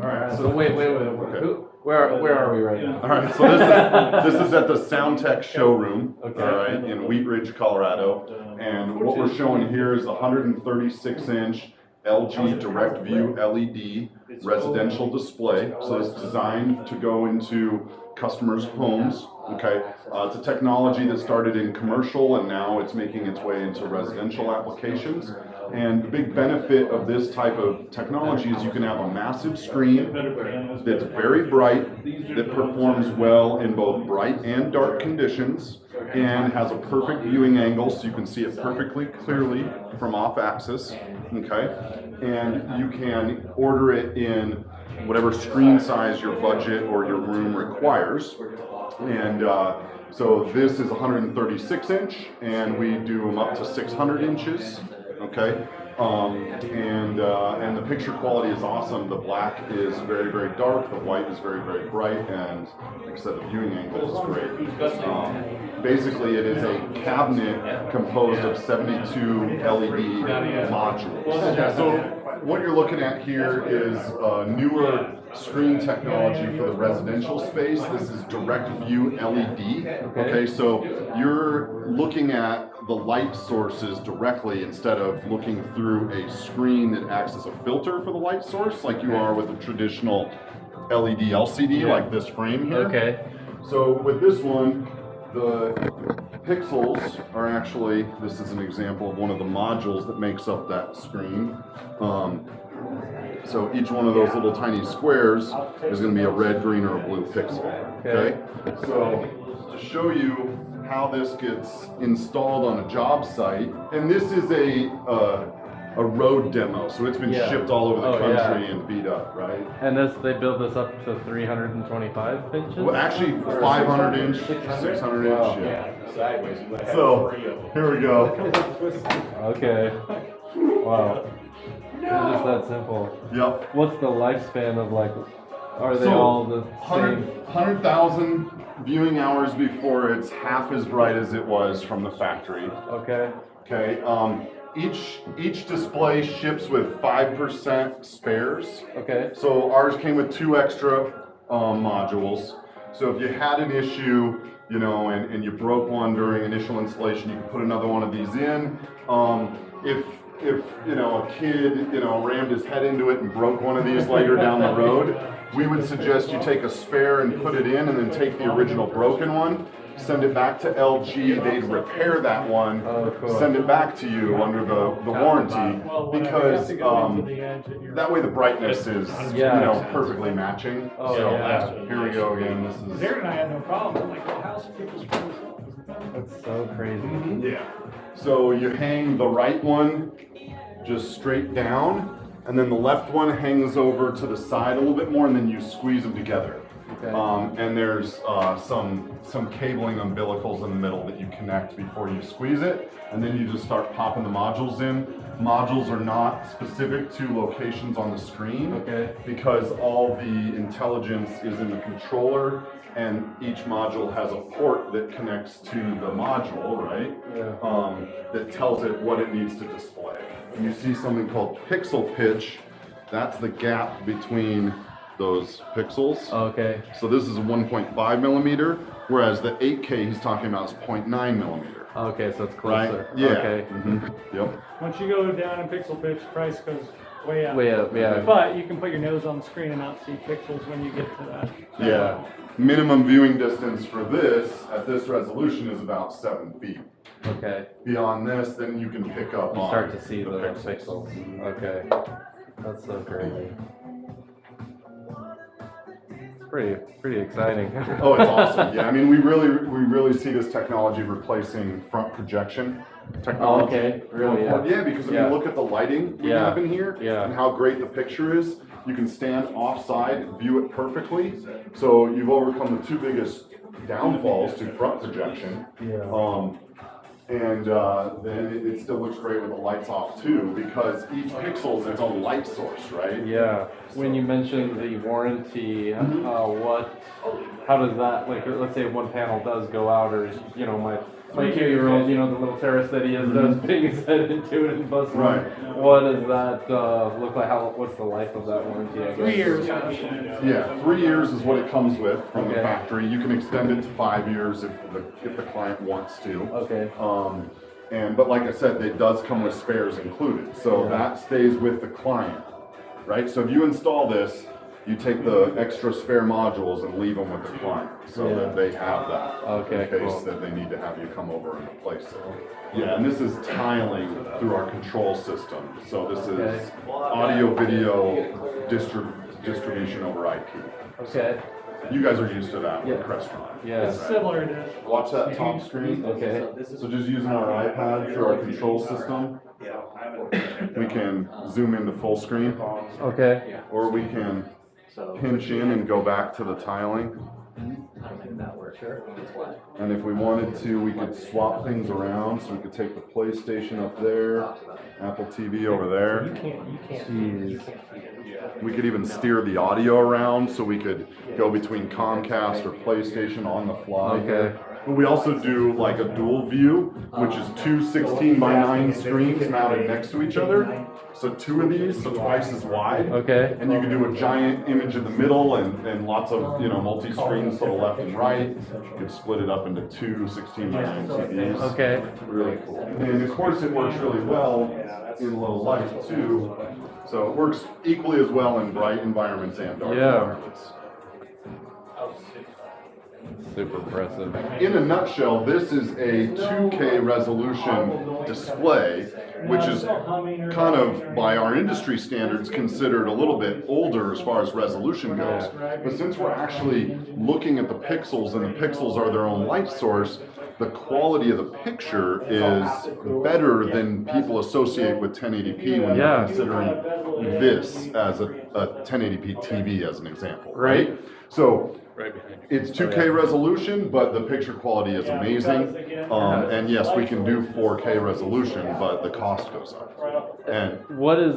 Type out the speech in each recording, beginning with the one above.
All right. So wait. Okay. Where are we right now? All right. So this is at the SoundTech showroom. Okay. All right, in Wheat Ridge, Colorado. And what we're showing here is a 136-inch LG DirectView LED residential display. So it's designed to go into customers' homes. Okay, it's a technology that started in commercial and now it's making its way into residential applications. And the big benefit of this type of technology is you can have a massive screen that's very bright, that performs well in both bright and dark conditions, and has a perfect viewing angle so you can see it perfectly clearly from off axis. Okay, and you can order it in whatever screen size your budget or your room requires. And so this is 136 inch and we do them up to 600 inches. Okay, and the picture quality is awesome. The black is very, very dark, the white is very, very bright, and like I said, the viewing angle is great. Basically, it is a cabinet composed of 72 LED modules. So what you're looking at here is newer screen technology for the residential space. This is DirectView LED. Okay, so you're looking at the light sources directly instead of looking through a screen that acts as a filter for the light source, like you are with a traditional LED LCD, like this frame here. Okay. So with this one, the pixels are actually, this is an example of one of the modules that makes up that screen. So each one of those little tiny squares is going to be a red, green, or a blue pixel. Okay? So to show you how this gets installed on a job site, and this is a road demo, so it's been shipped all over the country and beat up, right? And they build this up to 325 inches? Well, actually 500 inch, 600 inch, yeah. So here we go. Okay. Wow. It's just that simple. Yep. What's the lifespan of are they So, all the same? 100,000 viewing hours before it's half as bright as it was from the factory. Okay. Okay. Each display ships with 5% spares. Okay. So ours came with 2 extra modules. So if you had an issue, and you broke one during initial installation, you can put another one of these in. If a kid rammed his head into it and broke one of these later down the road, we would suggest you take a spare and put it in, and then take the original broken one, send it back to LG, they'd repair that one, send it back to you under the warranty, because that way the brightness is perfectly matching. Here we go again. This is Derek and I had no problem. I'm like, the house people's That's so crazy. Yeah. So you hang the right one just straight down, and then the left one hangs over to the side a little bit more, and then you squeeze them together. Okay. And there's some cabling umbilicals in the middle that you connect before you squeeze it, and then you just start popping the modules in. Modules are not specific to locations on the screen, because all the intelligence is in the controller, and each module has a port that connects to the module, right? That tells it what it needs to display. And you see something called pixel pitch. That's the gap between those pixels. Okay. So this is a 1.5 millimeter, whereas the 8K he's talking about is 0.9 millimeter. Okay, so it's closer. Right? Yeah. Okay. Yep. Once you go down in pixel pitch, price goes way up. Way up, yeah. But you can put your nose on the screen and not see pixels when you get to that. Yeah. Minimum viewing distance for this at this resolution is about 7 feet. Okay. Beyond this, then you can pick up on Start to see the pixels. Okay. That's so crazy. It's pretty exciting. Oh, it's awesome. Yeah, I mean, we really see this technology replacing front projection technology. Oh, okay. Really? Yeah, because if you look at the lighting we have in here and how great the picture is, you can stand offside, view it perfectly. So you've overcome the 2 biggest downfalls to front projection. And then it still looks great with the lights off too, because each pixel is its own light source, right? Yeah. When you mentioned the warranty, how does that, let's say one panel does go out, or my 2-year-old, you know, the little terrorist that he is, does bang his head into it and busts. Right. What does that look like? What's the life of that warranty? I guess? 3 years. Yeah, 3 years is what it comes with from the Okay. factory. You can extend it to 5 years if the client wants to. Okay. But like I said, it does come with spares included, so that stays with the client, right? So if you install this, you take the extra spare modules and leave them with the client, so that they have that Okay, in case cool. that they need to have you come over and replace it. Yeah, and this is tiling through our control system. So this is audio, video distribution over IP. Okay. You guys are used to that with Yeah. Crestron. Yeah. It's similar to. Watch that top screen. Okay. So just using our iPad through our control system, we can zoom into full screen, Okay. or we can pinch in and go back to the tiling. And if we wanted to, we could swap things around. So we could take the PlayStation up there, Apple TV over there. Jeez. We could even steer the audio around, so we could go between Comcast or PlayStation on the fly. Okay. But we also do like a dual view, which is two 16:9 screens mounted next to each other. So 2 of these, so twice as wide. Okay. And you can do a giant image in the middle and lots of, multi-screens to the left and right. You could split it up into 2 16:9 TVs. Okay. Really cool. And of course it works really well in low light too. So it works equally as well in bright environments and dark environments. Super impressive. In a nutshell, this is a 2K resolution display, which is kind of, by our industry standards, considered a little bit older as far as resolution goes. But since we're actually looking at the pixels, and the pixels are their own light source, the quality of the picture is better than people associate with 1080p when they're considering this as a 1080p TV as an example, right? So it's 2K resolution, but the picture quality is amazing. And yes, we can do 4K resolution, but the cost goes up. And What is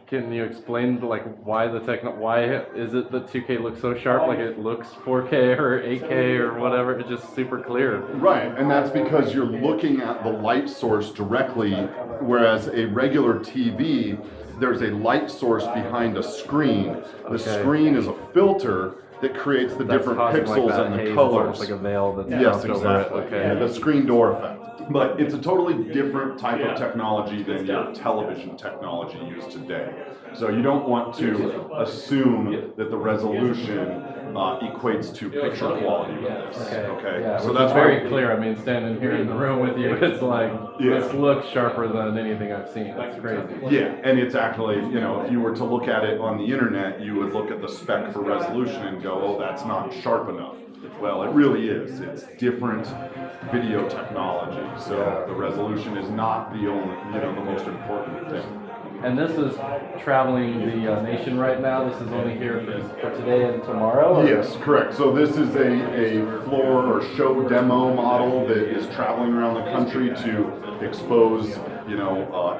can you explain why why is it that 2K looks so sharp? Like it looks 4K or 8K or whatever, it's just super clear. right, and that's because you're looking at the light source directly, whereas a regular TV, there's a light source behind a screen. The screen is a filter that creates the different pixels and the colors. Like a veil that's Yes, over it. exactly. Okay. Yeah, the screen door effect. But it's a totally different type of technology than your television technology used today. So you don't want to assume that the resolution equates to picture quality with this. Okay. Yeah, So which that's is very clear. I mean, standing here in the room with you, it's like this looks sharper than anything I've seen. It's crazy. Yeah, and it's actually, if you were to look at it on the internet, you would look at the spec for resolution and go, oh, that's not sharp enough. Well, it really is. It's different video technology. So the resolution is not the only, the most important thing. And this is traveling the nation right now. This is only here for today and tomorrow? Or? Yes, correct. So this is a floor or show demo model that is traveling around the country to expose,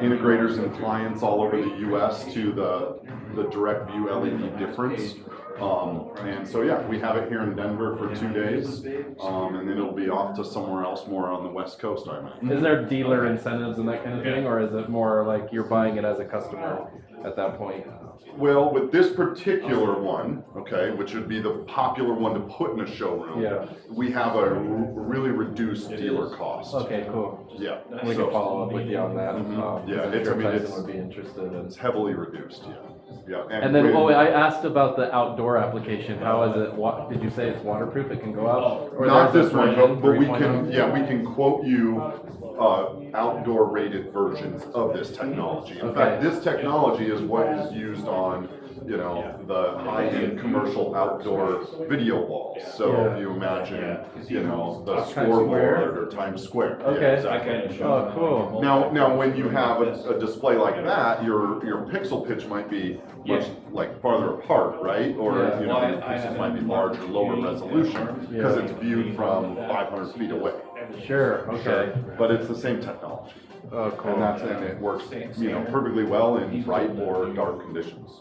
integrators and clients all over the U.S. to the direct view LED difference. And so we have it here in Denver for 2 days, and then it'll be off to somewhere else more on the West Coast, I imagine. Is there dealer incentives and that kind of thing, or is it more like you're buying it as a customer at that point? Well, with this particular one, which would be the popular one to put in a showroom, we have a really reduced dealer cost. Okay, cool. Yeah. We can follow up with you on that. It's would be interested in. It's heavily reduced, yeah. And then, I asked about the outdoor application. How is it? Did you say it's waterproof? It can go out? Or not there's this a one, version, but we 3.0? can, we can quote you outdoor rated versions of this technology. In fact, this technology is what is used on, the high-end commercial outdoor video walls. So if you imagine, the scoreboard or Times Square. Okay. Yeah, exactly. Oh, cool. Now, when you have a display like that, your pixel pitch might be much farther apart, right? Or the pixels might be larger, lower resolution because it's viewed from 500 feet away. Sure. Okay. But it's the same technology. Oh, cool. And it works, perfectly well in bright or dark conditions.